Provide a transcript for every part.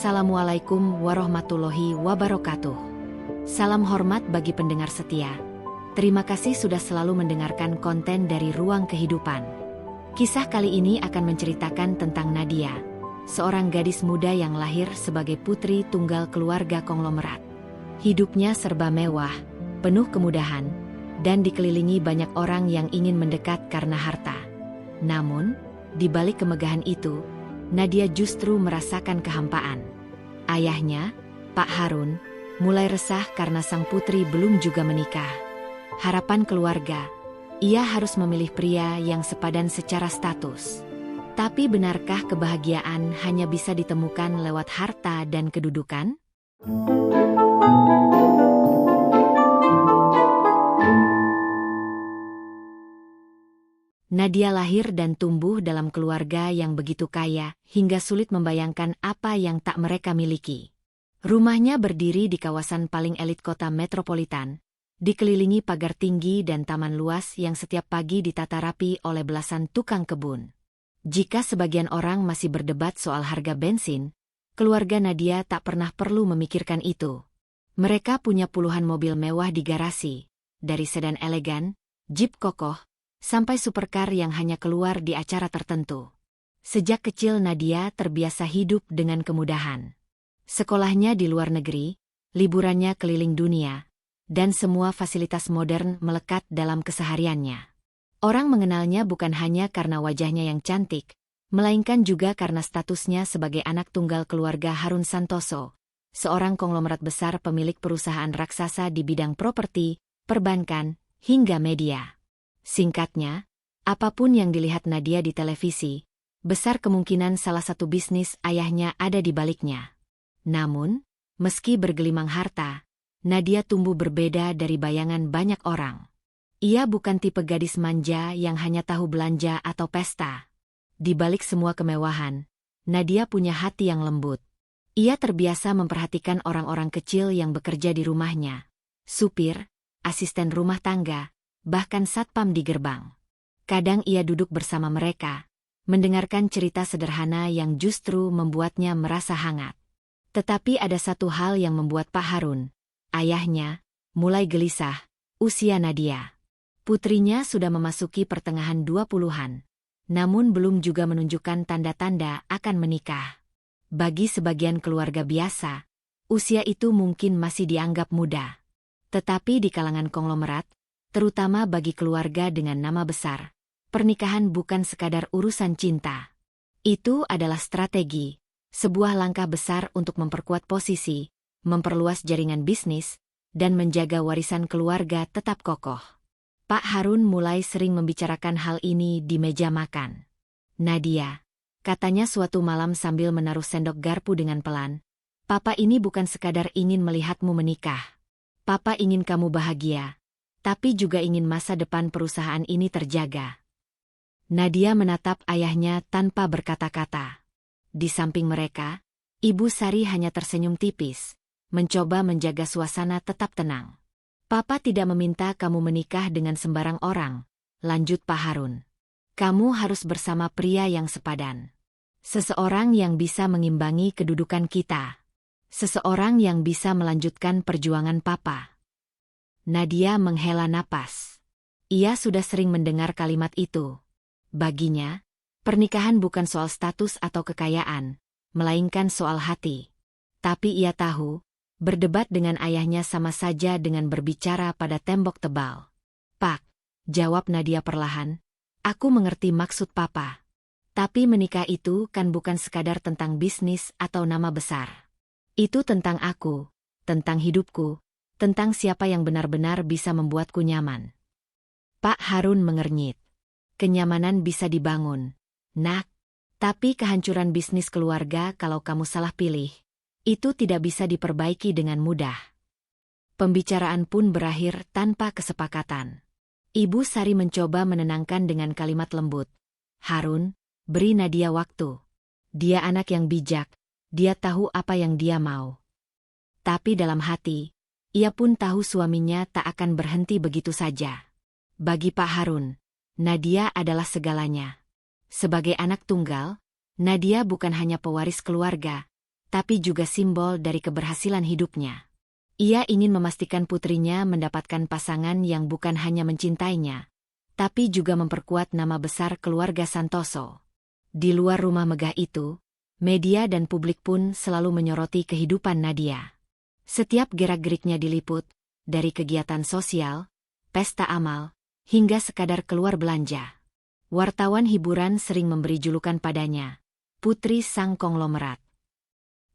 Assalamualaikum warahmatullahi wabarakatuh. Salam hormat bagi pendengar setia. Terima kasih sudah selalu mendengarkan konten dari Ruang Kehidupan. Kisah kali ini akan menceritakan tentang Nadia, seorang gadis muda yang lahir sebagai putri tunggal keluarga konglomerat. Hidupnya serba mewah, penuh kemudahan, dan dikelilingi banyak orang yang ingin mendekat karena harta. Namun, di balik kemegahan itu, Nadia justru merasakan kehampaan. Ayahnya, Pak Harun, mulai resah karena sang putri belum juga menikah. Harapan keluarga, ia harus memilih pria yang sepadan secara status. Tapi benarkah kebahagiaan hanya bisa ditemukan lewat harta dan kedudukan? Nadia lahir dan tumbuh dalam keluarga yang begitu kaya, hingga sulit membayangkan apa yang tak mereka miliki. Rumahnya berdiri di kawasan paling elit kota metropolitan, dikelilingi pagar tinggi dan taman luas yang setiap pagi ditata rapi oleh belasan tukang kebun. Jika sebagian orang masih berdebat soal harga bensin, keluarga Nadia tak pernah perlu memikirkan itu. Mereka punya puluhan mobil mewah di garasi, dari sedan elegan, jeep kokoh, sampai supercar yang hanya keluar di acara tertentu. Sejak kecil Nadia terbiasa hidup dengan kemudahan. Sekolahnya di luar negeri, liburannya keliling dunia, dan semua fasilitas modern melekat dalam kesehariannya. Orang mengenalnya bukan hanya karena wajahnya yang cantik, melainkan juga karena statusnya sebagai anak tunggal keluarga Harun Santoso, seorang konglomerat besar pemilik perusahaan raksasa di bidang properti, perbankan, hingga media. Singkatnya, apapun yang dilihat Nadia di televisi, besar kemungkinan salah satu bisnis ayahnya ada di baliknya. Namun, meski bergelimang harta, Nadia tumbuh berbeda dari bayangan banyak orang. Ia bukan tipe gadis manja yang hanya tahu belanja atau pesta. Di balik semua kemewahan, Nadia punya hati yang lembut. Ia terbiasa memperhatikan orang-orang kecil yang bekerja di rumahnya, supir, asisten rumah tangga, bahkan satpam di gerbang. Kadang ia duduk bersama mereka, mendengarkan cerita sederhana yang justru membuatnya merasa hangat. Tetapi ada satu hal yang membuat Pak Harun, ayahnya, mulai gelisah: usia Nadia. Putrinya sudah memasuki pertengahan 20-an, namun belum juga menunjukkan tanda-tanda akan menikah. Bagi sebagian keluarga biasa, usia itu mungkin masih dianggap muda. Tetapi di kalangan konglomerat, terutama bagi keluarga dengan nama besar, pernikahan bukan sekadar urusan cinta. Itu adalah strategi, sebuah langkah besar untuk memperkuat posisi, memperluas jaringan bisnis, dan menjaga warisan keluarga tetap kokoh. Pak Harun mulai sering membicarakan hal ini di meja makan. Nadia, katanya suatu malam sambil menaruh sendok garpu dengan pelan, "Papa ini bukan sekadar ingin melihatmu menikah. Papa ingin kamu bahagia, tapi juga ingin masa depan perusahaan ini terjaga." Nadia menatap ayahnya tanpa berkata-kata. Di samping mereka, Ibu Sari hanya tersenyum tipis, mencoba menjaga suasana tetap tenang. "Papa tidak meminta kamu menikah dengan sembarang orang," lanjut Pak Harun. "Kamu harus bersama pria yang sepadan. Seseorang yang bisa mengimbangi kedudukan kita. Seseorang yang bisa melanjutkan perjuangan Papa." Nadia menghela napas. Ia sudah sering mendengar kalimat itu. Baginya, pernikahan bukan soal status atau kekayaan, melainkan soal hati. Tapi ia tahu, berdebat dengan ayahnya sama saja dengan berbicara pada tembok tebal. "Pak," jawab Nadia perlahan, "aku mengerti maksud Papa. Tapi menikah itu kan bukan sekadar tentang bisnis atau nama besar. Itu tentang aku, tentang hidupku, tentang siapa yang benar-benar bisa membuatku nyaman." Pak Harun mengernyit. "Kenyamanan bisa dibangun, Nak. Tapi kehancuran bisnis keluarga kalau kamu salah pilih, itu tidak bisa diperbaiki dengan mudah." Pembicaraan pun berakhir tanpa kesepakatan. Ibu Sari mencoba menenangkan dengan kalimat lembut, "Harun, beri Nadia waktu. Dia anak yang bijak, dia tahu apa yang dia mau." Tapi dalam hati, ia pun tahu suaminya tak akan berhenti begitu saja. Bagi Pak Harun, Nadia adalah segalanya. Sebagai anak tunggal, Nadia bukan hanya pewaris keluarga, tapi juga simbol dari keberhasilan hidupnya. Ia ingin memastikan putrinya mendapatkan pasangan yang bukan hanya mencintainya, tapi juga memperkuat nama besar keluarga Santoso. Di luar rumah megah itu, media dan publik pun selalu menyoroti kehidupan Nadia. Setiap gerak-geriknya diliput, dari kegiatan sosial, pesta amal, hingga sekadar keluar belanja. Wartawan hiburan sering memberi julukan padanya, Putri Sang Konglomerat.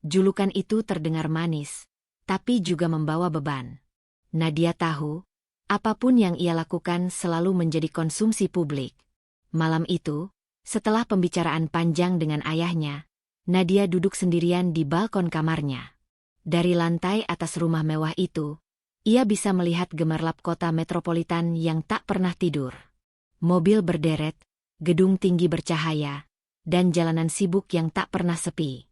Julukan itu terdengar manis, tapi juga membawa beban. Nadia tahu, apapun yang ia lakukan selalu menjadi konsumsi publik. Malam itu, setelah pembicaraan panjang dengan ayahnya, Nadia duduk sendirian di balkon kamarnya. Dari lantai atas rumah mewah itu, ia bisa melihat gemerlap kota metropolitan yang tak pernah tidur. Mobil berderet, gedung tinggi bercahaya, dan jalanan sibuk yang tak pernah sepi.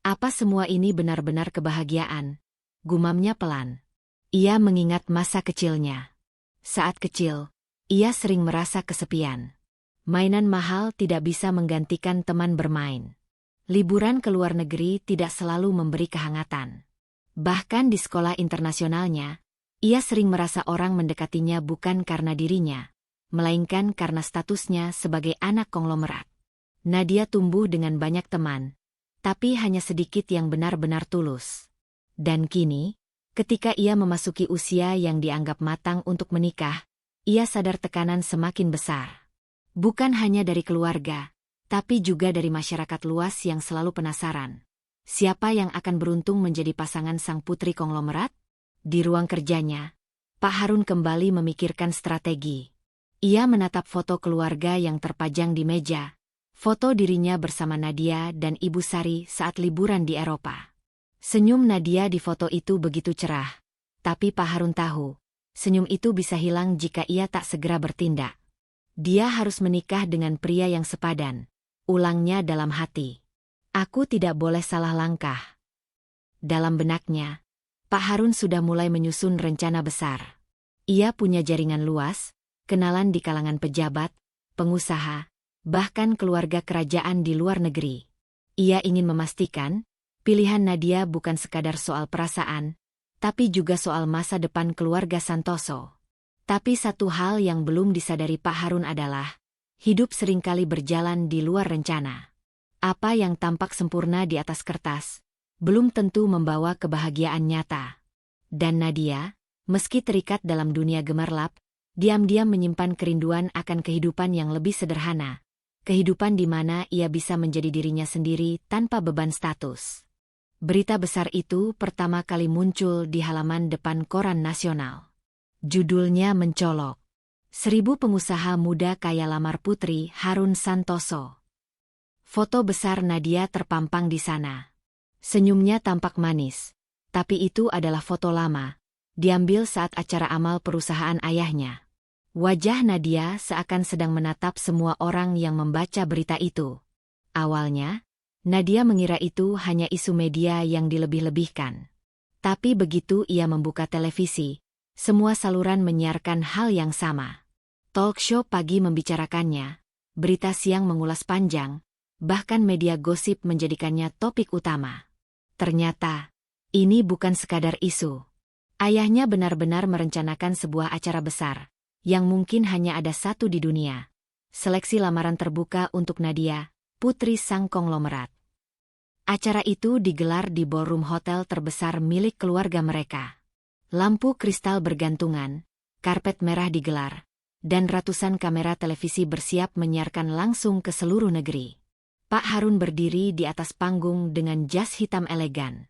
Apa semua ini benar-benar kebahagiaan? Gumamnya pelan. Ia mengingat masa kecilnya. Saat kecil, ia sering merasa kesepian. Mainan mahal tidak bisa menggantikan teman bermain. Liburan ke luar negeri tidak selalu memberi kehangatan. Bahkan di sekolah internasionalnya, ia sering merasa orang mendekatinya bukan karena dirinya, melainkan karena statusnya sebagai anak konglomerat. Nadia tumbuh dengan banyak teman, tapi hanya sedikit yang benar-benar tulus. Dan kini, ketika ia memasuki usia yang dianggap matang untuk menikah, ia sadar tekanan semakin besar. Bukan hanya dari keluarga, tapi juga dari masyarakat luas yang selalu penasaran. Siapa yang akan beruntung menjadi pasangan sang putri konglomerat? Di ruang kerjanya, Pak Harun kembali memikirkan strategi. Ia menatap foto keluarga yang terpajang di meja, foto dirinya bersama Nadia dan Ibu Sari saat liburan di Eropa. Senyum Nadia di foto itu begitu cerah, tapi Pak Harun tahu, senyum itu bisa hilang jika ia tak segera bertindak. Dia harus menikah dengan pria yang sepadan, ulangnya dalam hati. Aku tidak boleh salah langkah. Dalam benaknya, Pak Harun sudah mulai menyusun rencana besar. Ia punya jaringan luas, kenalan di kalangan pejabat, pengusaha, bahkan keluarga kerajaan di luar negeri. Ia ingin memastikan, pilihan Nadia bukan sekadar soal perasaan, tapi juga soal masa depan keluarga Santoso. Tapi satu hal yang belum disadari Pak Harun adalah, hidup seringkali berjalan di luar rencana. Apa yang tampak sempurna di atas kertas, belum tentu membawa kebahagiaan nyata. Dan Nadia, meski terikat dalam dunia gemerlap, diam-diam menyimpan kerinduan akan kehidupan yang lebih sederhana. Kehidupan di mana ia bisa menjadi dirinya sendiri tanpa beban status. Berita besar itu pertama kali muncul di halaman depan koran nasional. Judulnya mencolok. 1000 pengusaha muda kaya lamar Putri Harun Santoso. Foto besar Nadia terpampang di sana. Senyumnya tampak manis, tapi itu adalah foto lama, diambil saat acara amal perusahaan ayahnya. Wajah Nadia seakan sedang menatap semua orang yang membaca berita itu. Awalnya, Nadia mengira itu hanya isu media yang dilebih-lebihkan. Tapi begitu ia membuka televisi, semua saluran menyiarkan hal yang sama. Talk show pagi membicarakannya, berita siang mengulas panjang, bahkan media gosip menjadikannya topik utama. Ternyata, ini bukan sekadar isu. Ayahnya benar-benar merencanakan sebuah acara besar, yang mungkin hanya ada satu di dunia. Seleksi lamaran terbuka untuk Nadia, Putri Sang Konglomerat. Acara itu digelar di ballroom hotel terbesar milik keluarga mereka. Lampu kristal bergantungan, karpet merah digelar, dan ratusan kamera televisi bersiap menyiarkan langsung ke seluruh negeri. Pak Harun berdiri di atas panggung dengan jas hitam elegan.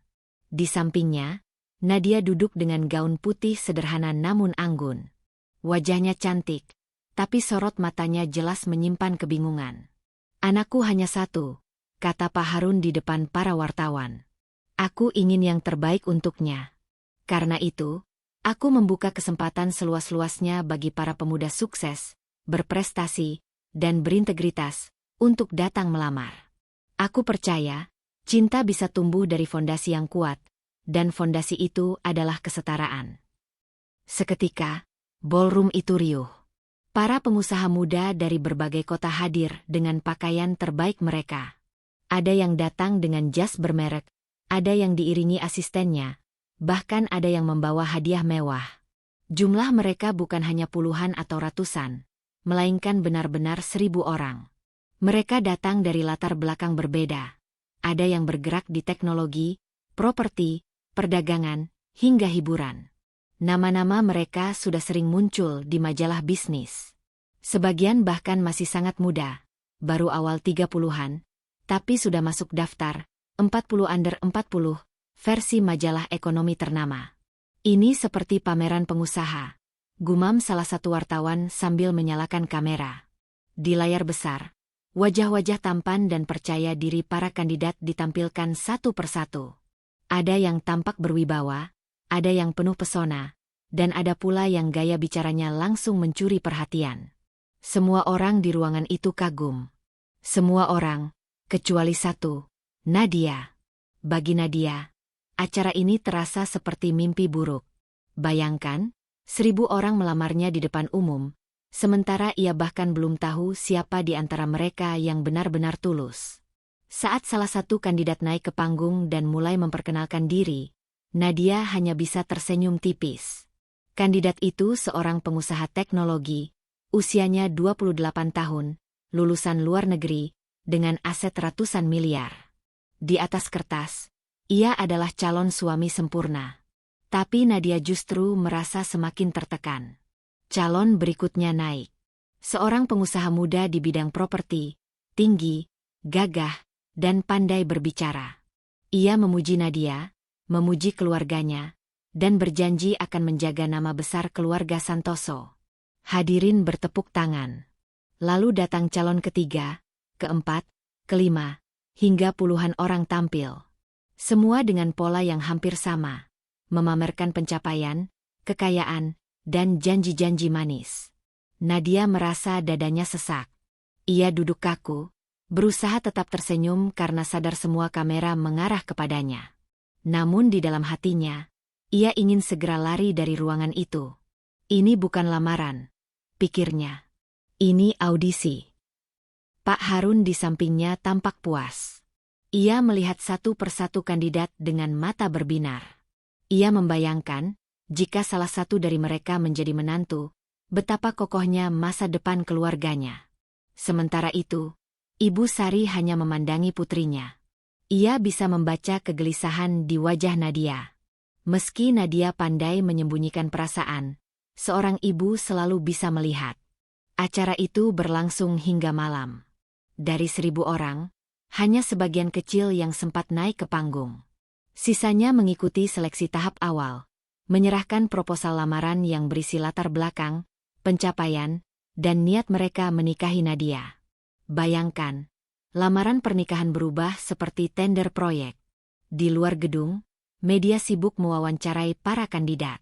Di sampingnya, Nadia duduk dengan gaun putih sederhana namun anggun. Wajahnya cantik, tapi sorot matanya jelas menyimpan kebingungan. "Anakku hanya satu," kata Pak Harun di depan para wartawan. "Aku ingin yang terbaik untuknya. Karena itu, aku membuka kesempatan seluas-luasnya bagi para pemuda sukses, berprestasi, dan berintegritas, untuk datang melamar. Aku percaya, cinta bisa tumbuh dari fondasi yang kuat, dan fondasi itu adalah kesetaraan." Seketika, ballroom itu riuh. Para pengusaha muda dari berbagai kota hadir dengan pakaian terbaik mereka. Ada yang datang dengan jas bermerek, ada yang diiringi asistennya, bahkan ada yang membawa hadiah mewah. Jumlah mereka bukan hanya puluhan atau ratusan, melainkan benar-benar 1.000 orang. Mereka datang dari latar belakang berbeda. Ada yang bergerak di teknologi, properti, perdagangan, hingga hiburan. Nama-nama mereka sudah sering muncul di majalah bisnis. Sebagian bahkan masih sangat muda, baru awal 30-an, tapi sudah masuk daftar 40 under 40, versi majalah ekonomi ternama. Ini seperti pameran pengusaha, gumam salah satu wartawan sambil menyalakan kamera. Di layar besar, wajah-wajah tampan dan percaya diri para kandidat ditampilkan satu persatu. Ada yang tampak berwibawa, ada yang penuh pesona, dan ada pula yang gaya bicaranya langsung mencuri perhatian. Semua orang di ruangan itu kagum. Semua orang, kecuali satu, Nadia. Bagi Nadia, acara ini terasa seperti mimpi buruk. Bayangkan, 1.000 orang melamarnya di depan umum, sementara ia bahkan belum tahu siapa di antara mereka yang benar-benar tulus. Saat salah satu kandidat naik ke panggung dan mulai memperkenalkan diri, Nadia hanya bisa tersenyum tipis. Kandidat itu seorang pengusaha teknologi, usianya 28 tahun, lulusan luar negeri, dengan aset ratusan miliar. Di atas kertas, ia adalah calon suami sempurna. Tapi Nadia justru merasa semakin tertekan. Calon berikutnya naik. Seorang pengusaha muda di bidang properti, tinggi, gagah, dan pandai berbicara. Ia memuji Nadia, memuji keluarganya, dan berjanji akan menjaga nama besar keluarga Santoso. Hadirin bertepuk tangan. Lalu datang calon ketiga, keempat, kelima, hingga puluhan orang tampil. Semua dengan pola yang hampir sama, memamerkan pencapaian, kekayaan, dan janji-janji manis. Nadia merasa dadanya sesak. Ia duduk kaku, berusaha tetap tersenyum karena sadar semua kamera mengarah kepadanya. Namun di dalam hatinya, ia ingin segera lari dari ruangan itu. Ini bukan lamaran, pikirnya. Ini audisi. Pak Harun di sampingnya tampak puas. Ia melihat satu persatu kandidat dengan mata berbinar. Ia membayangkan, jika salah satu dari mereka menjadi menantu, betapa kokohnya masa depan keluarganya. Sementara itu, Ibu Sari hanya memandangi putrinya. Ia bisa membaca kegelisahan di wajah Nadia. Meski Nadia pandai menyembunyikan perasaan, seorang ibu selalu bisa melihat. Acara itu berlangsung hingga malam. Dari 1.000 orang, hanya sebagian kecil yang sempat naik ke panggung. Sisanya mengikuti seleksi tahap awal, menyerahkan proposal lamaran yang berisi latar belakang, pencapaian, dan niat mereka menikahi Nadia. Bayangkan, lamaran pernikahan berubah seperti tender proyek. Di luar gedung, media sibuk mewawancarai para kandidat.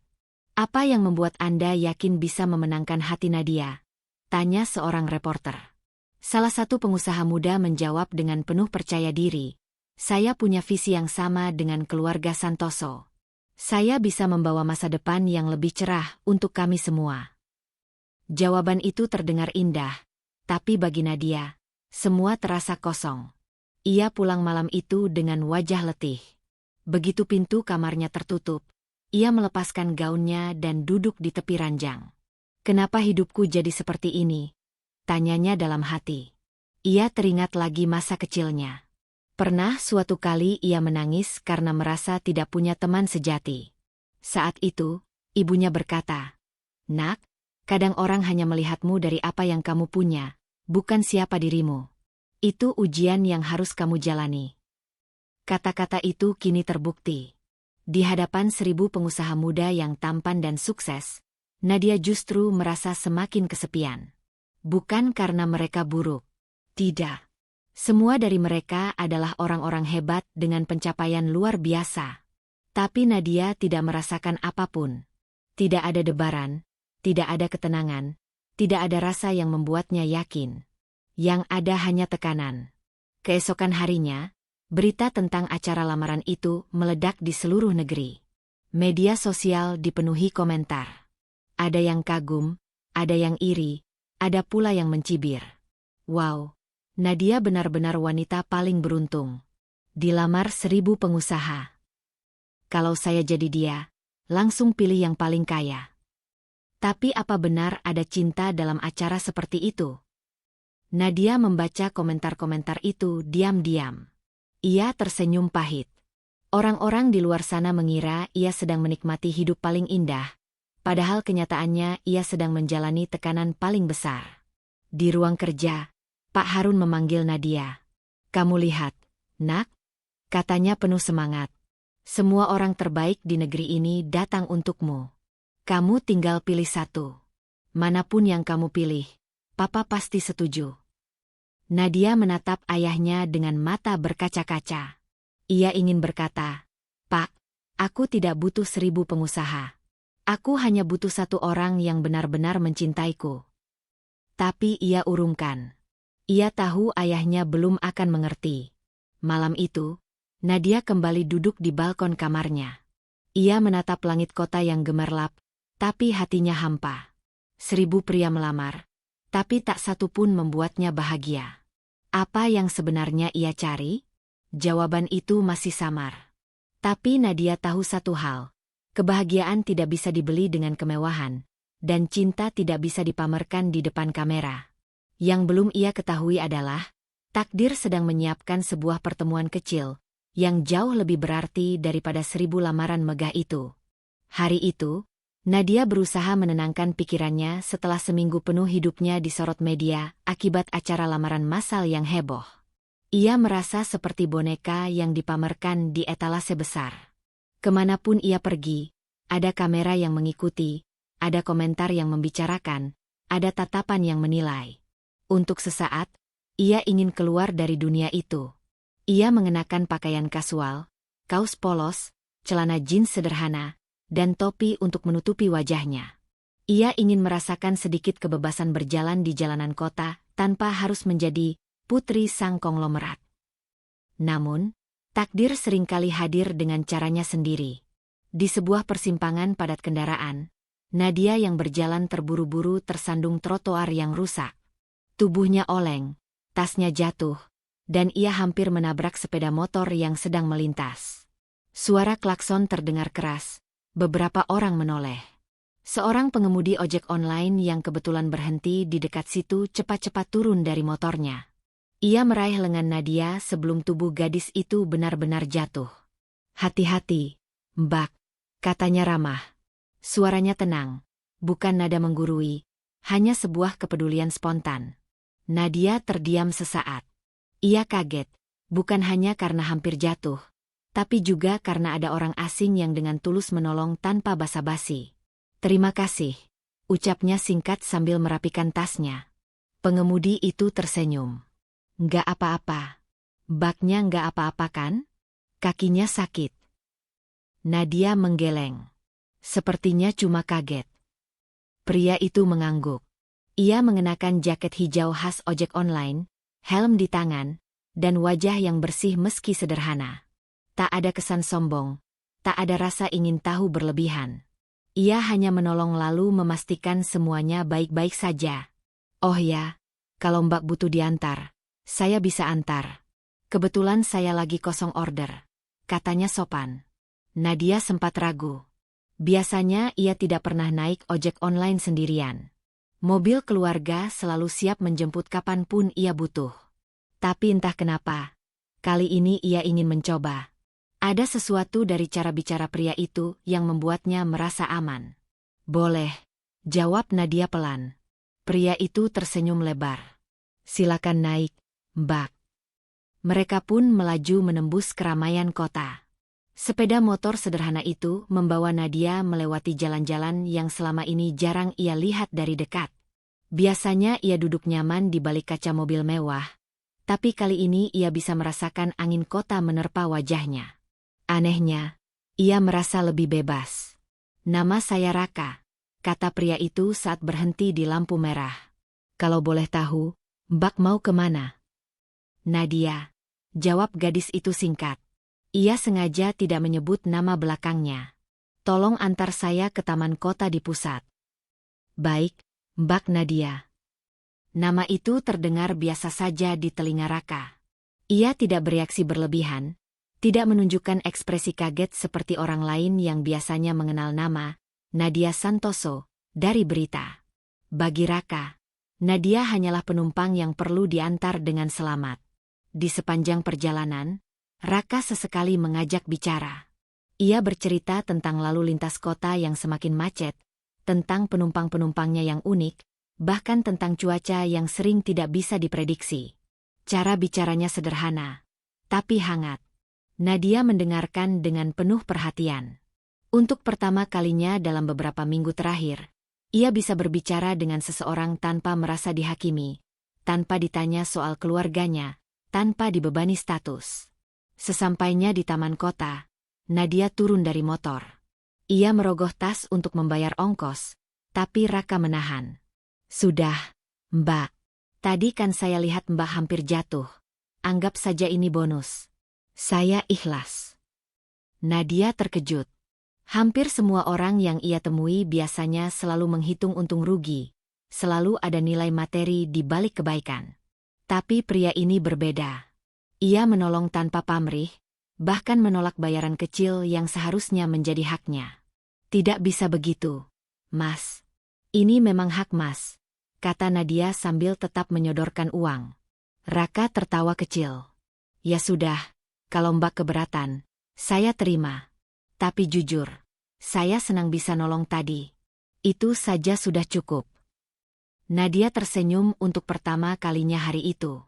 Apa yang membuat Anda yakin bisa memenangkan hati Nadia? Tanya seorang reporter. Salah satu pengusaha muda menjawab dengan penuh percaya diri. Saya punya visi yang sama dengan keluarga Santoso. Saya bisa membawa masa depan yang lebih cerah untuk kami semua. Jawaban itu terdengar indah, tapi bagi Nadia, semua terasa kosong. Ia pulang malam itu dengan wajah letih. Begitu pintu kamarnya tertutup, ia melepaskan gaunnya dan duduk di tepi ranjang. Kenapa hidupku jadi seperti ini? Tanyanya dalam hati. Ia teringat lagi masa kecilnya. Pernah suatu kali ia menangis karena merasa tidak punya teman sejati. Saat itu, ibunya berkata, "Nak, kadang orang hanya melihatmu dari apa yang kamu punya, bukan siapa dirimu. Itu ujian yang harus kamu jalani." Kata-kata itu kini terbukti. Di hadapan 1.000 pengusaha muda yang tampan dan sukses, Nadia justru merasa semakin kesepian. Bukan karena mereka buruk. Tidak. Semua dari mereka adalah orang-orang hebat dengan pencapaian luar biasa. Tapi Nadia tidak merasakan apapun. Tidak ada debaran, tidak ada ketenangan, tidak ada rasa yang membuatnya yakin. Yang ada hanya tekanan. Keesokan harinya, berita tentang acara lamaran itu meledak di seluruh negeri. Media sosial dipenuhi komentar. Ada yang kagum, ada yang iri, ada pula yang mencibir. Wow, Nadia benar-benar wanita paling beruntung. Dilamar 1.000 pengusaha. Kalau saya jadi dia, langsung pilih yang paling kaya. Tapi apa benar ada cinta dalam acara seperti itu? Nadia membaca komentar-komentar itu diam-diam. Ia tersenyum pahit. Orang-orang di luar sana mengira ia sedang menikmati hidup paling indah, padahal kenyataannya ia sedang menjalani tekanan paling besar. Di ruang kerja, Pak Harun memanggil Nadia. "Kamu lihat, Nak?" katanya penuh semangat. "Semua orang terbaik di negeri ini datang untukmu. Kamu tinggal pilih satu. Manapun yang kamu pilih, Papa pasti setuju." Nadia menatap ayahnya dengan mata berkaca-kaca. Ia ingin berkata, "Pak, aku tidak butuh 1.000 pengusaha. Aku hanya butuh satu orang yang benar-benar mencintaiku." Tapi ia urungkan. Ia tahu ayahnya belum akan mengerti. Malam itu, Nadia kembali duduk di balkon kamarnya. Ia menatap langit kota yang gemerlap, tapi hatinya hampa. 1.000 pria melamar, tapi tak satu pun membuatnya bahagia. Apa yang sebenarnya ia cari? Jawaban itu masih samar. Tapi Nadia tahu satu hal. Kebahagiaan tidak bisa dibeli dengan kemewahan, dan cinta tidak bisa dipamerkan di depan kamera. Yang belum ia ketahui adalah, takdir sedang menyiapkan sebuah pertemuan kecil, yang jauh lebih berarti daripada 1.000 lamaran megah itu. Hari itu, Nadia berusaha menenangkan pikirannya setelah seminggu penuh hidupnya disorot media akibat acara lamaran massal yang heboh. Ia merasa seperti boneka yang dipamerkan di etalase besar. Kemanapun ia pergi, ada kamera yang mengikuti, ada komentar yang membicarakan, ada tatapan yang menilai. Untuk sesaat, ia ingin keluar dari dunia itu. Ia mengenakan pakaian kasual, kaos polos, celana jeans sederhana, dan topi untuk menutupi wajahnya. Ia ingin merasakan sedikit kebebasan berjalan di jalanan kota tanpa harus menjadi putri sang konglomerat. Namun, takdir seringkali hadir dengan caranya sendiri. Di sebuah persimpangan padat kendaraan, Nadia yang berjalan terburu-buru tersandung trotoar yang rusak. Tubuhnya oleng, tasnya jatuh, dan ia hampir menabrak sepeda motor yang sedang melintas. Suara klakson terdengar keras. Beberapa orang menoleh. Seorang pengemudi ojek online yang kebetulan berhenti di dekat situ cepat-cepat turun dari motornya. Ia meraih lengan Nadia sebelum tubuh gadis itu benar-benar jatuh. "Hati-hati, Mbak," katanya ramah. Suaranya tenang, bukan nada menggurui, hanya sebuah kepedulian spontan. Nadia terdiam sesaat. Ia kaget, bukan hanya karena hampir jatuh, tapi juga karena ada orang asing yang dengan tulus menolong tanpa basa-basi. "Terima kasih," ucapnya singkat sambil merapikan tasnya. Pengemudi itu tersenyum. "Nggak apa-apa. Baknya nggak apa-apa kan? Kakinya sakit." Nadia menggeleng. Sepertinya cuma kaget. Pria itu mengangguk. Ia mengenakan jaket hijau khas ojek online, helm di tangan, dan wajah yang bersih meski sederhana. Tak ada kesan sombong, tak ada rasa ingin tahu berlebihan. Ia hanya menolong lalu memastikan semuanya baik-baik saja. "Oh ya, kalau Mbak butuh diantar, saya bisa antar. Kebetulan saya lagi kosong order," katanya sopan. Nadia sempat ragu. Biasanya ia tidak pernah naik ojek online sendirian. Mobil keluarga selalu siap menjemput kapanpun ia butuh. Tapi entah kenapa, kali ini ia ingin mencoba. Ada sesuatu dari cara bicara pria itu yang membuatnya merasa aman. "Boleh," jawab Nadia pelan. Pria itu tersenyum lebar. "Silakan naik, Mbak." Mereka pun melaju menembus keramaian kota. Sepeda motor sederhana itu membawa Nadia melewati jalan-jalan yang selama ini jarang ia lihat dari dekat. Biasanya ia duduk nyaman di balik kaca mobil mewah, tapi kali ini ia bisa merasakan angin kota menerpa wajahnya. Anehnya, ia merasa lebih bebas. "Nama saya Raka," kata pria itu saat berhenti di lampu merah. "Kalau boleh tahu, Mbak mau kemana?" "Nadia," jawab gadis itu singkat. Ia sengaja tidak menyebut nama belakangnya. "Tolong antar saya ke taman kota di pusat." "Baik, Mbak Nadia." Nama itu terdengar biasa saja di telinga Raka. Ia tidak bereaksi berlebihan, Tidak menunjukkan ekspresi kaget seperti orang lain yang biasanya mengenal nama Nadia Santoso dari berita. Bagi Raka, Nadia hanyalah penumpang yang perlu diantar dengan selamat. Di sepanjang perjalanan, Raka sesekali mengajak bicara. Ia bercerita tentang lalu lintas kota yang semakin macet, tentang penumpang-penumpangnya yang unik, bahkan tentang cuaca yang sering tidak bisa diprediksi. Cara bicaranya sederhana, tapi hangat. Nadia mendengarkan dengan penuh perhatian. Untuk pertama kalinya dalam beberapa minggu terakhir, ia bisa berbicara dengan seseorang tanpa merasa dihakimi, tanpa ditanya soal keluarganya, tanpa dibebani status. Sesampainya di taman kota, Nadia turun dari motor. Ia merogoh tas untuk membayar ongkos, tapi Raka menahan. "Sudah, Mbak. Tadi kan saya lihat Mbak hampir jatuh. Anggap saja ini bonus. Saya ikhlas." Nadia terkejut. Hampir semua orang yang ia temui biasanya selalu menghitung untung rugi. Selalu ada nilai materi di balik kebaikan. Tapi pria ini berbeda. Ia menolong tanpa pamrih, bahkan menolak bayaran kecil yang seharusnya menjadi haknya. "Tidak bisa begitu, Mas. Ini memang hak Mas," kata Nadia sambil tetap menyodorkan uang. Raka tertawa kecil. "Ya sudah, kalau Mbak keberatan, saya terima. Tapi jujur, saya senang bisa nolong tadi. Itu saja sudah cukup." Nadia tersenyum untuk pertama kalinya hari itu.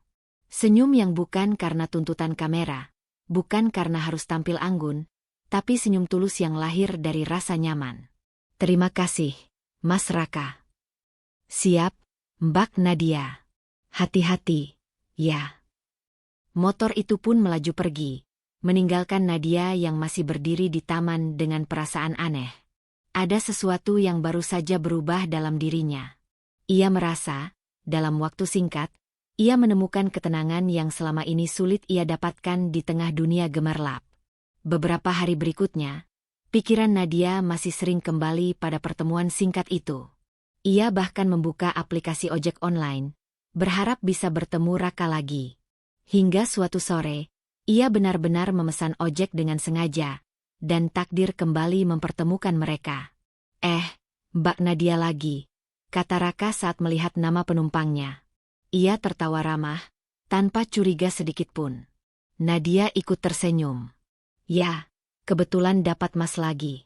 Senyum yang bukan karena tuntutan kamera, bukan karena harus tampil anggun, tapi senyum tulus yang lahir dari rasa nyaman. "Terima kasih, Mas Raka." "Siap, Mbak Nadia. Hati-hati, ya." Motor itu pun melaju pergi, meninggalkan Nadia yang masih berdiri di taman dengan perasaan aneh. Ada sesuatu yang baru saja berubah dalam dirinya. Ia merasa, dalam waktu singkat, ia menemukan ketenangan yang selama ini sulit ia dapatkan di tengah dunia gemerlap. Beberapa hari berikutnya, pikiran Nadia masih sering kembali pada pertemuan singkat itu. Ia bahkan membuka aplikasi ojek online, berharap bisa bertemu Raka lagi. Hingga suatu sore, ia benar-benar memesan ojek dengan sengaja, dan takdir kembali mempertemukan mereka. Mbak Nadia lagi," kata Raka saat melihat nama penumpangnya. Ia tertawa ramah, tanpa curiga sedikitpun. Nadia ikut tersenyum. "Ya, kebetulan dapat Mas lagi."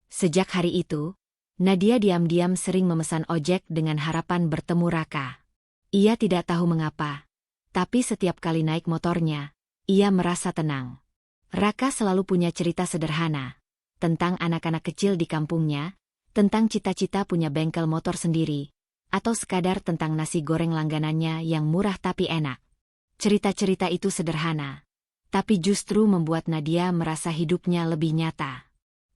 Sejak hari itu, Nadia diam-diam sering memesan ojek dengan harapan bertemu Raka. Ia tidak tahu mengapa, tapi setiap kali naik motornya, ia merasa tenang. Raka selalu punya cerita sederhana, tentang anak-anak kecil di kampungnya, tentang cita-cita punya bengkel motor sendiri, atau sekadar tentang nasi goreng langganannya yang murah tapi enak. Cerita-cerita itu sederhana, tapi justru membuat Nadia merasa hidupnya lebih nyata.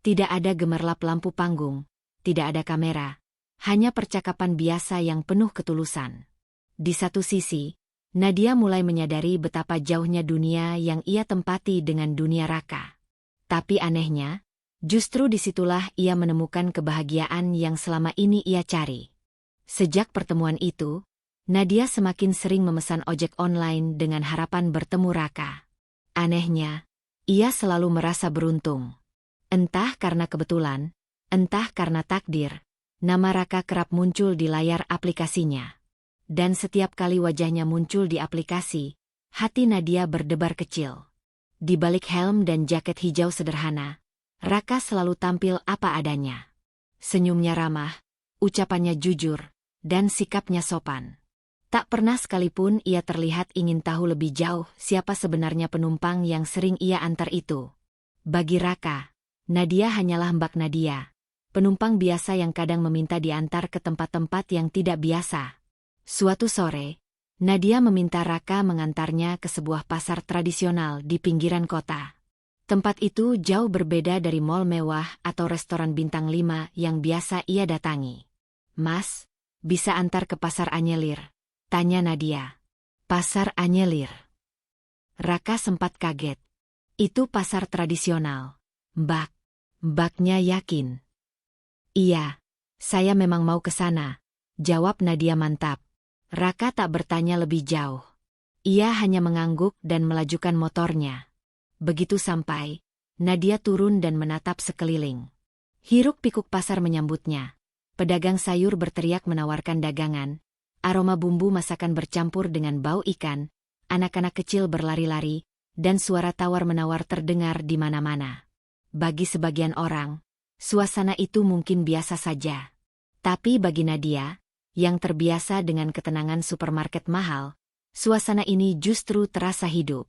Tidak ada gemerlap lampu panggung, tidak ada kamera, hanya percakapan biasa yang penuh ketulusan. Di satu sisi, Nadia mulai menyadari betapa jauhnya dunia yang ia tempati dengan dunia Raka. Tapi anehnya, justru disitulah ia menemukan kebahagiaan yang selama ini ia cari. Sejak pertemuan itu, Nadia semakin sering memesan ojek online dengan harapan bertemu Raka. Anehnya, ia selalu merasa beruntung. Entah karena kebetulan, entah karena takdir, nama Raka kerap muncul di layar aplikasinya. Dan setiap kali wajahnya muncul di aplikasi, hati Nadia berdebar kecil. Di balik helm dan jaket hijau sederhana, Raka selalu tampil apa adanya. Senyumnya ramah, ucapannya jujur, dan sikapnya sopan. Tak pernah sekalipun ia terlihat ingin tahu lebih jauh siapa sebenarnya penumpang yang sering ia antar itu. Bagi Raka, Nadia hanyalah Mbak Nadia, penumpang biasa yang kadang meminta diantar ke tempat-tempat yang tidak biasa. Suatu sore, Nadia meminta Raka mengantarnya ke sebuah pasar tradisional di pinggiran kota. Tempat itu jauh berbeda dari mal mewah atau restoran bintang 5 yang biasa ia datangi. "Mas, bisa antar ke Pasar Anyelir?" tanya Nadia. "Pasar Anyelir?" Raka sempat kaget. "Itu pasar tradisional, Mbak." Mbaknya yakin. "Iya, saya memang mau ke sana," jawab Nadia mantap. Raka tak bertanya lebih jauh. Ia hanya mengangguk dan melajukan motornya. Begitu sampai, Nadia turun dan menatap sekeliling. Hiruk-pikuk pasar menyambutnya. Pedagang sayur berteriak menawarkan dagangan. Aroma bumbu masakan bercampur dengan bau ikan. Anak-anak kecil berlari-lari, dan suara tawar-menawar terdengar di mana-mana. Bagi sebagian orang, suasana itu mungkin biasa saja. Tapi bagi Nadia, yang terbiasa dengan ketenangan supermarket mahal, suasana ini justru terasa hidup.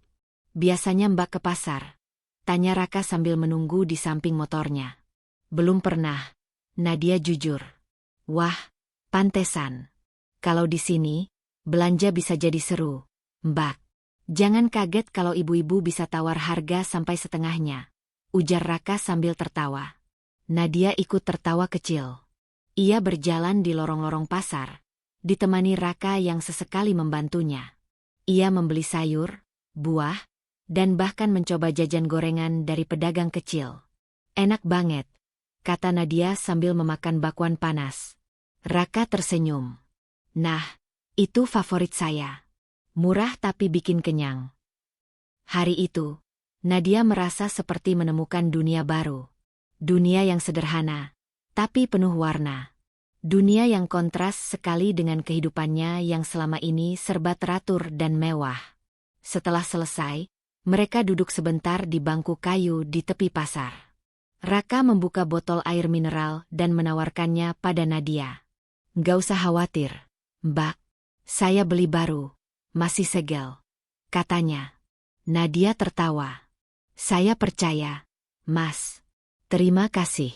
Biasanya Mbak ke pasar? Tanya Raka sambil menunggu di samping motornya. Belum pernah, Nadia jujur. Wah, pantesan. Kalau di sini, belanja bisa jadi seru, Mbak. Jangan kaget kalau ibu-ibu bisa tawar harga sampai setengahnya, ujar Raka sambil tertawa. Nadia ikut tertawa kecil. Ia berjalan di lorong-lorong pasar, ditemani Raka yang sesekali membantunya. Ia membeli sayur, buah, dan bahkan mencoba jajan gorengan dari pedagang kecil. Enak banget, kata Nadia sambil memakan bakwan panas. Raka tersenyum. Nah, itu favorit saya. Murah tapi bikin kenyang. Hari itu, Nadia merasa seperti menemukan dunia baru. Dunia yang sederhana, tapi penuh warna. Dunia yang kontras sekali dengan kehidupannya yang selama ini serba teratur dan mewah. Setelah selesai, mereka duduk sebentar di bangku kayu di tepi pasar. Raka membuka botol air mineral dan menawarkannya pada Nadia. Nggak usah khawatir, Mbak. Saya beli baru. Masih segel, katanya. Nadia tertawa. Saya percaya, Mas. Terima kasih.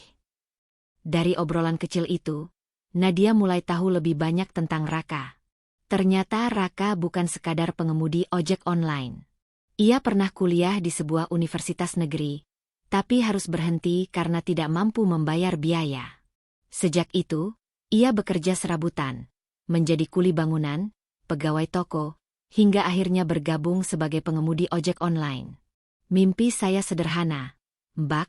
Dari obrolan kecil itu, Nadia mulai tahu lebih banyak tentang Raka. Ternyata Raka bukan sekadar pengemudi ojek online. Ia pernah kuliah di sebuah universitas negeri, tapi harus berhenti karena tidak mampu membayar biaya. Sejak itu, ia bekerja serabutan, menjadi kuli bangunan, pegawai toko, hingga akhirnya bergabung sebagai pengemudi ojek online. Mimpi saya sederhana, Mbak,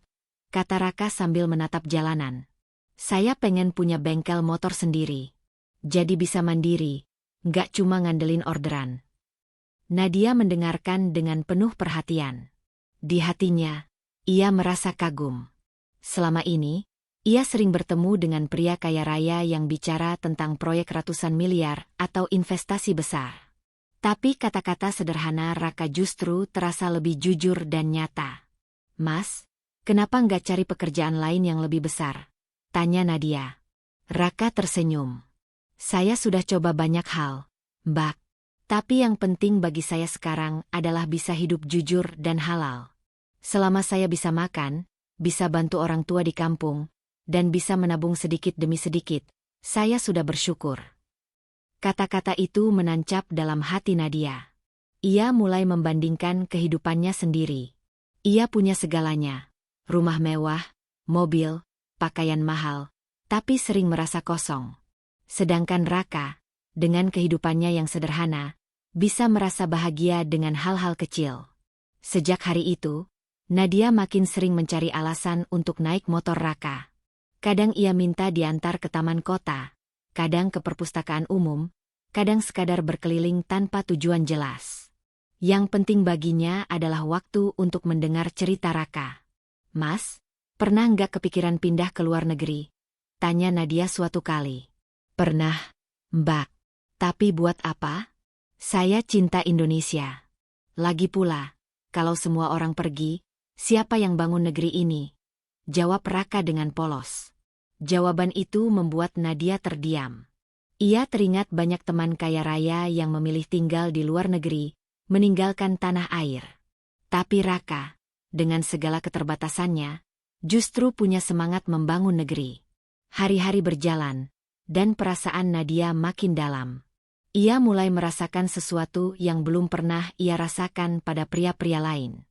kata Raka sambil menatap jalanan. Saya pengen punya bengkel motor sendiri. Jadi bisa mandiri, nggak cuma ngandelin orderan. Nadia mendengarkan dengan penuh perhatian. Di hatinya, ia merasa kagum. Selama ini, ia sering bertemu dengan pria kaya raya yang bicara tentang proyek ratusan miliar atau investasi besar. Tapi kata-kata sederhana Raka justru terasa lebih jujur dan nyata. Mas, kenapa nggak cari pekerjaan lain yang lebih besar? Tanya Nadia. Raka tersenyum. Saya sudah coba banyak hal, Mbak. Tapi yang penting bagi saya sekarang adalah bisa hidup jujur dan halal. Selama saya bisa makan, bisa bantu orang tua di kampung, dan bisa menabung sedikit demi sedikit, saya sudah bersyukur. Kata-kata itu menancap dalam hati Nadia. Ia mulai membandingkan kehidupannya sendiri. Ia punya segalanya. Rumah mewah, mobil, pakaian mahal, tapi sering merasa kosong. Sedangkan Raka, dengan kehidupannya yang sederhana, bisa merasa bahagia dengan hal-hal kecil. Sejak hari itu, Nadia makin sering mencari alasan untuk naik motor Raka. Kadang ia minta diantar ke taman kota, kadang ke perpustakaan umum, kadang sekadar berkeliling tanpa tujuan jelas. Yang penting baginya adalah waktu untuk mendengar cerita Raka. Mas, pernah nggak kepikiran pindah ke luar negeri? Tanya Nadia suatu kali. Pernah, Mbak. Tapi buat apa? Saya cinta Indonesia. Lagi pula, kalau semua orang pergi, siapa yang bangun negeri ini? Jawab Raka dengan polos. Jawaban itu membuat Nadia terdiam. Ia teringat banyak teman kaya raya yang memilih tinggal di luar negeri, meninggalkan tanah air. Tapi Raka, dengan segala keterbatasannya, justru punya semangat membangun negeri. Hari-hari berjalan, dan perasaan Nadia makin dalam. Ia mulai merasakan sesuatu yang belum pernah ia rasakan pada pria-pria lain.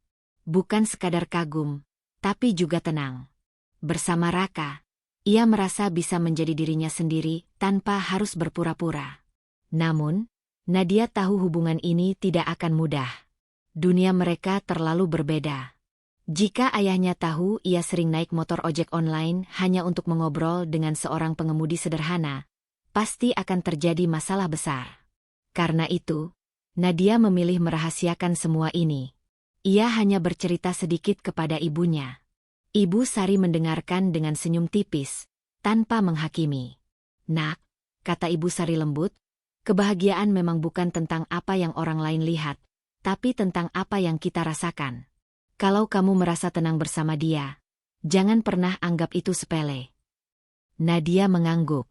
Bukan sekadar kagum, tapi juga tenang. Bersama Raka, ia merasa bisa menjadi dirinya sendiri tanpa harus berpura-pura. Namun, Nadia tahu hubungan ini tidak akan mudah. Dunia mereka terlalu berbeda. Jika ayahnya tahu ia sering naik motor ojek online hanya untuk mengobrol dengan seorang pengemudi sederhana, pasti akan terjadi masalah besar. Karena itu, Nadia memilih merahasiakan semua ini. Ia hanya bercerita sedikit kepada ibunya. Ibu Sari mendengarkan dengan senyum tipis, tanpa menghakimi. "Nak," kata Ibu Sari lembut, "kebahagiaan memang bukan tentang apa yang orang lain lihat, tapi tentang apa yang kita rasakan. Kalau kamu merasa tenang bersama dia, jangan pernah anggap itu sepele." Nadia mengangguk.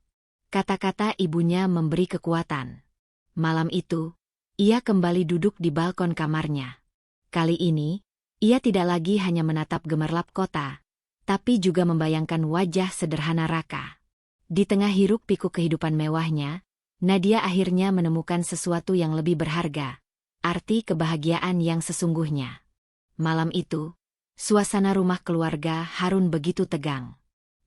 Kata-kata ibunya memberi kekuatan. Malam itu, ia kembali duduk di balkon kamarnya. Kali ini, ia tidak lagi hanya menatap gemerlap kota, tapi juga membayangkan wajah sederhana Raka. Di tengah hiruk-pikuk kehidupan mewahnya, Nadia akhirnya menemukan sesuatu yang lebih berharga, arti kebahagiaan yang sesungguhnya. Malam itu, suasana rumah keluarga Harun begitu tegang.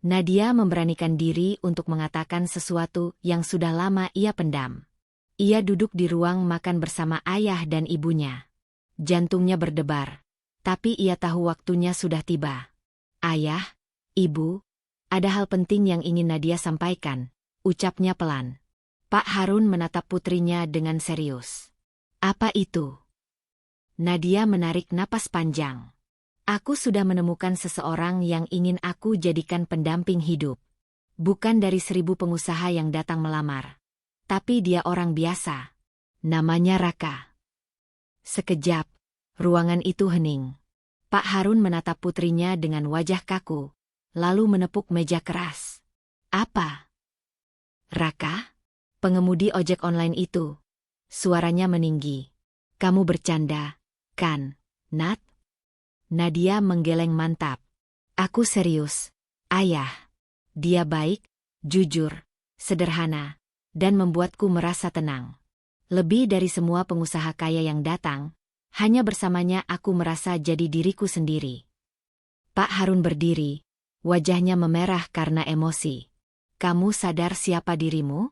Nadia memberanikan diri untuk mengatakan sesuatu yang sudah lama ia pendam. Ia duduk di ruang makan bersama ayah dan ibunya. Jantungnya berdebar, tapi ia tahu waktunya sudah tiba. "Ayah, Ibu, ada hal penting yang ingin Nadia sampaikan," ucapnya pelan. Pak Harun menatap putrinya dengan serius. "Apa itu?" Nadia menarik napas panjang. "Aku sudah menemukan seseorang yang ingin aku jadikan pendamping hidup. Bukan dari 1000 pengusaha yang datang melamar. Tapi dia orang biasa. Namanya Raka." Sekejap, ruangan itu hening. Pak Harun menatap putrinya dengan wajah kaku, lalu menepuk meja keras. "Apa?" "Raka? Pengemudi ojek online itu." Suaranya meninggi. "Kamu bercanda, kan, Nat?" Nadia menggeleng mantap. "Aku serius, Ayah. Dia baik, jujur, sederhana, dan membuatku merasa tenang. Lebih dari semua pengusaha kaya yang datang, hanya bersamanya aku merasa jadi diriku sendiri." Pak Harun berdiri, wajahnya memerah karena emosi. "Kamu sadar siapa dirimu?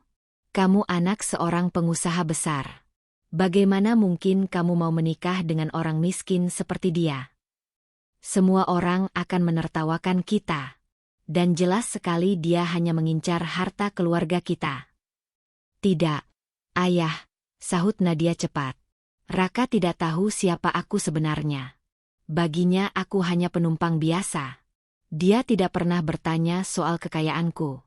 Kamu anak seorang pengusaha besar. Bagaimana mungkin kamu mau menikah dengan orang miskin seperti dia? Semua orang akan menertawakan kita. Dan jelas sekali dia hanya mengincar harta keluarga kita." "Tidak, Ayah," sahut Nadia cepat. "Raka tidak tahu siapa aku sebenarnya. Baginya aku hanya penumpang biasa. Dia tidak pernah bertanya soal kekayaanku.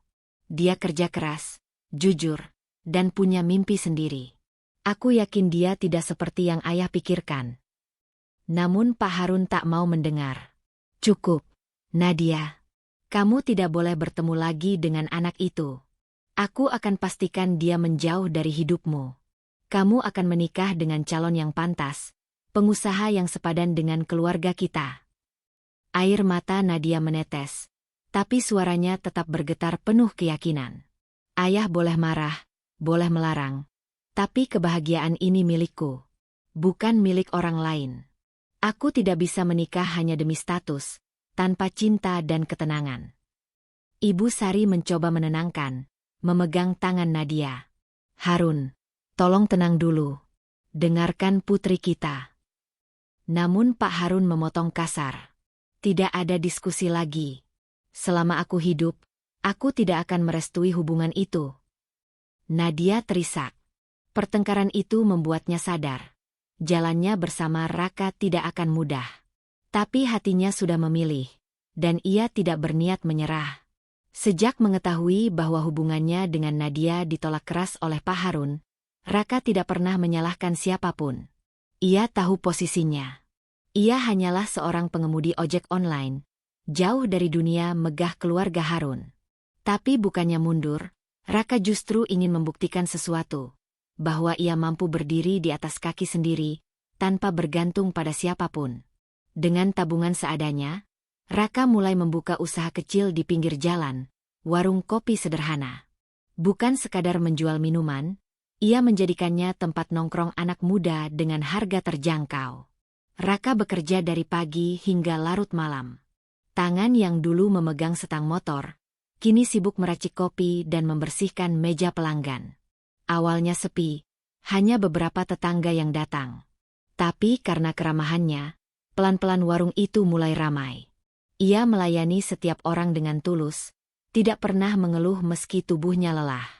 Dia kerja keras, jujur, dan punya mimpi sendiri. Aku yakin dia tidak seperti yang Ayah pikirkan." Namun Pak Harun tak mau mendengar. "Cukup, Nadia. Kamu tidak boleh bertemu lagi dengan anak itu. Aku akan pastikan dia menjauh dari hidupmu. Kamu akan menikah dengan calon yang pantas, pengusaha yang sepadan dengan keluarga kita." Air mata Nadia menetes, tapi suaranya tetap bergetar penuh keyakinan. "Ayah boleh marah, boleh melarang, tapi kebahagiaan ini milikku, bukan milik orang lain. Aku tidak bisa menikah hanya demi status, tanpa cinta dan ketenangan." Ibu Sari mencoba menenangkan, memegang tangan Nadia. "Harun, tolong tenang dulu. Dengarkan putri kita." Namun Pak Harun memotong kasar. "Tidak ada diskusi lagi. Selama aku hidup, aku tidak akan merestui hubungan itu." Nadia terisak. Pertengkaran itu membuatnya sadar. Jalannya bersama Raka tidak akan mudah. Tapi hatinya sudah memilih, dan ia tidak berniat menyerah. Sejak mengetahui bahwa hubungannya dengan Nadia ditolak keras oleh Pak Harun, Raka tidak pernah menyalahkan siapapun. Ia tahu posisinya. Ia hanyalah seorang pengemudi ojek online, jauh dari dunia megah keluarga Harun. Tapi bukannya mundur, Raka justru ingin membuktikan sesuatu. Bahwa ia mampu berdiri di atas kaki sendiri, tanpa bergantung pada siapapun. Dengan tabungan seadanya, Raka mulai membuka usaha kecil di pinggir jalan, warung kopi sederhana. Bukan sekadar menjual minuman, ia menjadikannya tempat nongkrong anak muda dengan harga terjangkau. Raka bekerja dari pagi hingga larut malam. Tangan yang dulu memegang setang motor, kini sibuk meracik kopi dan membersihkan meja pelanggan. Awalnya sepi, hanya beberapa tetangga yang datang. Tapi karena keramahannya, pelan-pelan warung itu mulai ramai. Ia melayani setiap orang dengan tulus, tidak pernah mengeluh meski tubuhnya lelah.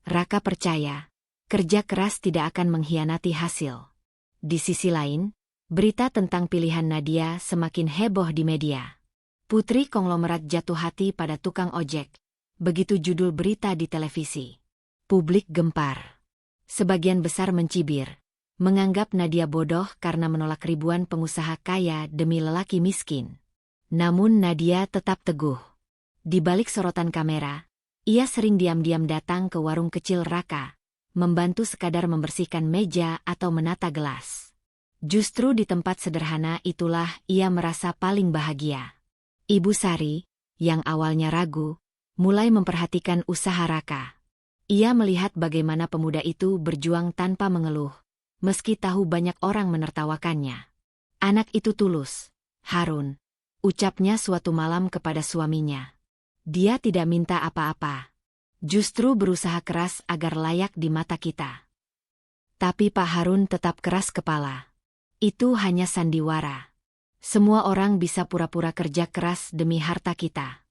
Raka percaya, kerja keras tidak akan mengkhianati hasil. Di sisi lain, Berita tentang pilihan Nadia semakin heboh di media. Putri konglomerat jatuh hati pada tukang ojek. Begitu judul berita di televisi. Publik gempar. Sebagian besar mencibir, menganggap Nadia bodoh karena menolak ribuan pengusaha kaya demi lelaki miskin. Namun Nadia tetap teguh. Di balik sorotan kamera, ia sering diam-diam datang ke warung kecil Raka, membantu sekadar membersihkan meja atau menata gelas. Justru di tempat sederhana itulah ia merasa paling bahagia. Ibu Sari, yang awalnya ragu, mulai memperhatikan usaha Raka. Ia melihat bagaimana pemuda itu berjuang tanpa mengeluh, meski tahu banyak orang menertawakannya. Anak itu tulus, Harun, ucapnya suatu malam kepada suaminya. Dia tidak minta apa-apa. Justru berusaha keras agar layak di mata kita. Tapi Pak Harun tetap keras kepala. Itu hanya sandiwara. Semua orang bisa pura-pura kerja keras demi harta kita.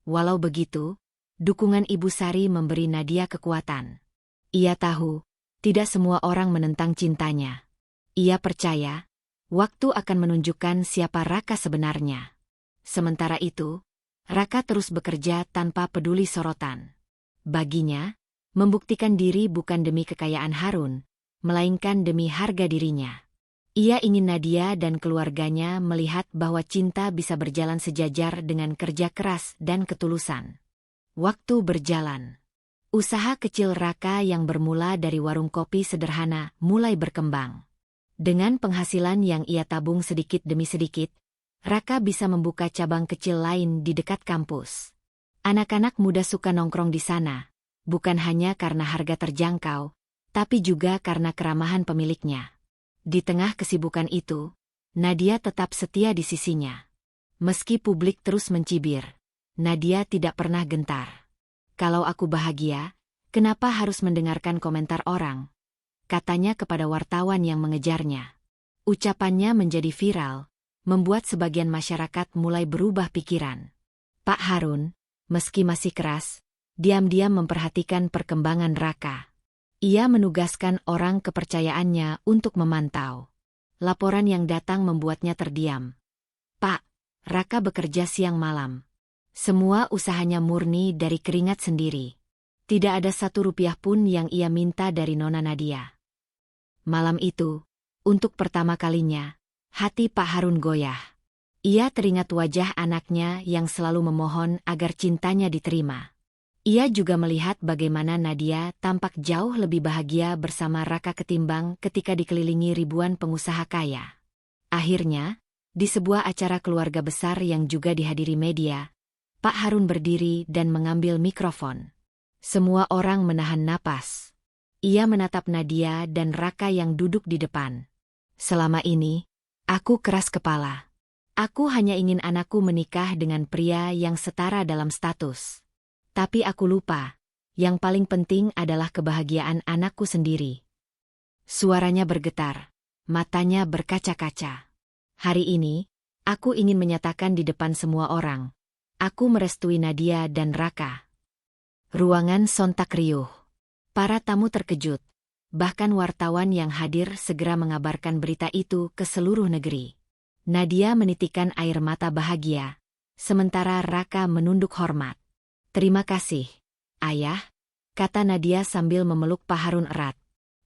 Walau begitu, dukungan Ibu Sari memberi Nadia kekuatan. Ia tahu, tidak semua orang menentang cintanya. Ia percaya, waktu akan menunjukkan siapa Raka sebenarnya. Sementara itu, Raka terus bekerja tanpa peduli sorotan. Baginya, membuktikan diri bukan demi kekayaan Harun, melainkan demi harga dirinya. Ia ingin Nadia dan keluarganya melihat bahwa cinta bisa berjalan sejajar dengan kerja keras dan ketulusan. Waktu berjalan. Usaha kecil Raka yang bermula dari warung kopi sederhana mulai berkembang. Dengan penghasilan yang ia tabung sedikit demi sedikit, Raka bisa membuka cabang kecil lain di dekat kampus. Anak-anak muda suka nongkrong di sana, bukan hanya karena harga terjangkau, tapi juga karena keramahan pemiliknya. Di tengah kesibukan itu, Nadia tetap setia di sisinya. Meski publik terus mencibir, Nadia tidak pernah gentar. "Kalau aku bahagia, kenapa harus mendengarkan komentar orang?" katanya kepada wartawan yang mengejarnya. Ucapannya menjadi viral, membuat sebagian masyarakat mulai berubah pikiran. Pak Harun, meski masih keras, diam-diam memperhatikan perkembangan Raka. Ia menugaskan orang kepercayaannya untuk memantau. Laporan yang datang membuatnya terdiam. "Pak, Raka bekerja siang malam. Semua usahanya murni dari keringat sendiri. Tidak ada Rp1 pun yang ia minta dari Nona Nadia." Malam itu, untuk pertama kalinya, hati Pak Harun goyah. Ia teringat wajah anaknya yang selalu memohon agar cintanya diterima. Ia juga melihat bagaimana Nadia tampak jauh lebih bahagia bersama Raka ketimbang ketika dikelilingi ribuan pengusaha kaya. Akhirnya, di sebuah acara keluarga besar yang juga dihadiri media, Pak Harun berdiri dan mengambil mikrofon. Semua orang menahan napas. Ia menatap Nadia dan Raka yang duduk di depan. "Selama ini, aku keras kepala. Aku hanya ingin anakku menikah dengan pria yang setara dalam status. Tapi aku lupa, yang paling penting adalah kebahagiaan anakku sendiri." Suaranya bergetar, matanya berkaca-kaca. "Hari ini, aku ingin menyatakan di depan semua orang, aku merestui Nadia dan Raka." Ruangan sontak riuh. Para tamu terkejut, bahkan wartawan yang hadir segera mengabarkan berita itu ke seluruh negeri. Nadia menitikkan air mata bahagia, sementara Raka menunduk hormat. "Terima kasih, Ayah," kata Nadia sambil memeluk Pak Harun erat.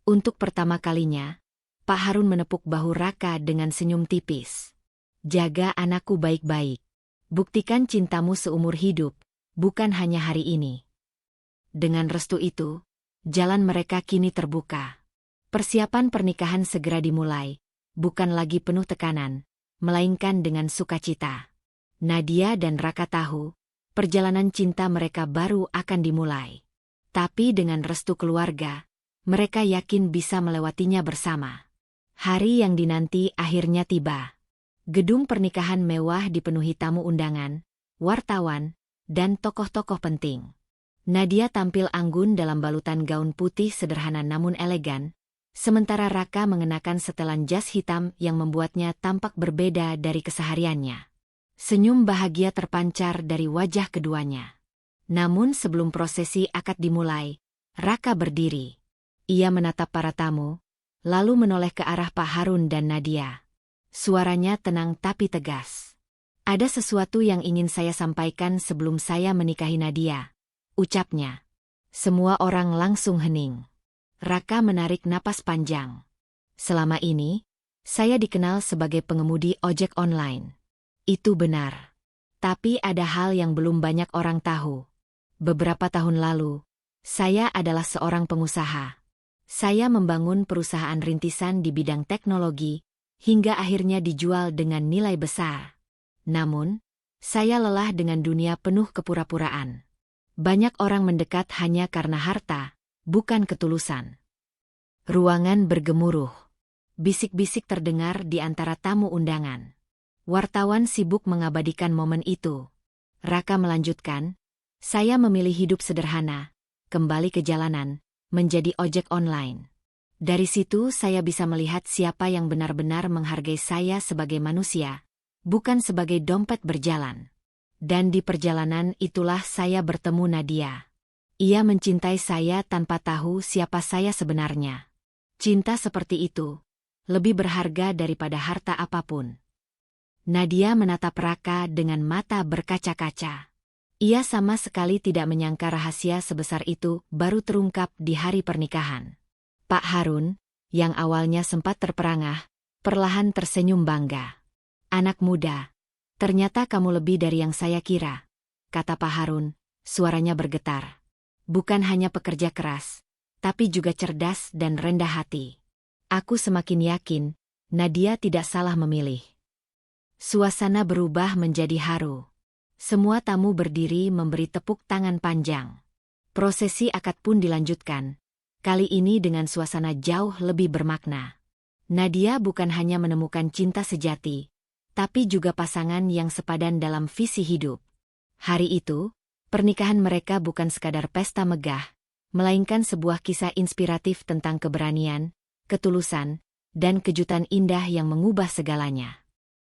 Untuk pertama kalinya, Pak Harun menepuk bahu Raka dengan senyum tipis. "Jaga anakku baik-baik. Buktikan cintamu seumur hidup, bukan hanya hari ini." Dengan restu itu, jalan mereka kini terbuka. Persiapan pernikahan segera dimulai, bukan lagi penuh tekanan, melainkan dengan sukacita. Nadia dan Raka tahu, perjalanan cinta mereka baru akan dimulai. Tapi dengan restu keluarga, mereka yakin bisa melewatinya bersama. Hari yang dinanti akhirnya tiba. Gedung pernikahan mewah dipenuhi tamu undangan, wartawan, dan tokoh-tokoh penting. Nadia tampil anggun dalam balutan gaun putih sederhana namun elegan, sementara Raka mengenakan setelan jas hitam yang membuatnya tampak berbeda dari kesehariannya. Senyum bahagia terpancar dari wajah keduanya. Namun sebelum prosesi akad dimulai, Raka berdiri. Ia menatap para tamu, lalu menoleh ke arah Pak Harun dan Nadia. Suaranya tenang tapi tegas. Ada sesuatu yang ingin saya sampaikan sebelum saya menikahi Nadia, ucapnya. Semua orang langsung hening. Raka menarik napas panjang. Selama ini, saya dikenal sebagai pengemudi ojek online. Itu benar. Tapi ada hal yang belum banyak orang tahu. Beberapa tahun lalu, saya adalah seorang pengusaha. Saya membangun perusahaan rintisan di bidang teknologi, hingga akhirnya dijual dengan nilai besar. Namun, saya lelah dengan dunia penuh kepura-puraan. Banyak orang mendekat hanya karena harta, bukan ketulusan. Ruangan bergemuruh. Bisik-bisik terdengar di antara tamu undangan. Wartawan sibuk mengabadikan momen itu. Raka melanjutkan, saya memilih hidup sederhana, kembali ke jalanan, menjadi ojek online. Dari situ saya bisa melihat siapa yang benar-benar menghargai saya sebagai manusia, bukan sebagai dompet berjalan. Dan di perjalanan itulah saya bertemu Nadia. Ia mencintai saya tanpa tahu siapa saya sebenarnya. Cinta seperti itu, lebih berharga daripada harta apapun. Nadia menatap Raka dengan mata berkaca-kaca. Ia sama sekali tidak menyangka rahasia sebesar itu baru terungkap di hari pernikahan. Pak Harun, yang awalnya sempat terperangah, perlahan tersenyum bangga. Anak muda, ternyata kamu lebih dari yang saya kira, kata Pak Harun, suaranya bergetar. Bukan hanya pekerja keras, tapi juga cerdas dan rendah hati. Aku semakin yakin, Nadia tidak salah memilih. Suasana berubah menjadi haru. Semua tamu berdiri memberi tepuk tangan panjang. Prosesi akad pun dilanjutkan, kali ini dengan suasana jauh lebih bermakna. Nadia bukan hanya menemukan cinta sejati, tapi juga pasangan yang sepadan dalam visi hidup. Hari itu, pernikahan mereka bukan sekadar pesta megah, melainkan sebuah kisah inspiratif tentang keberanian, ketulusan, dan kejutan indah yang mengubah segalanya.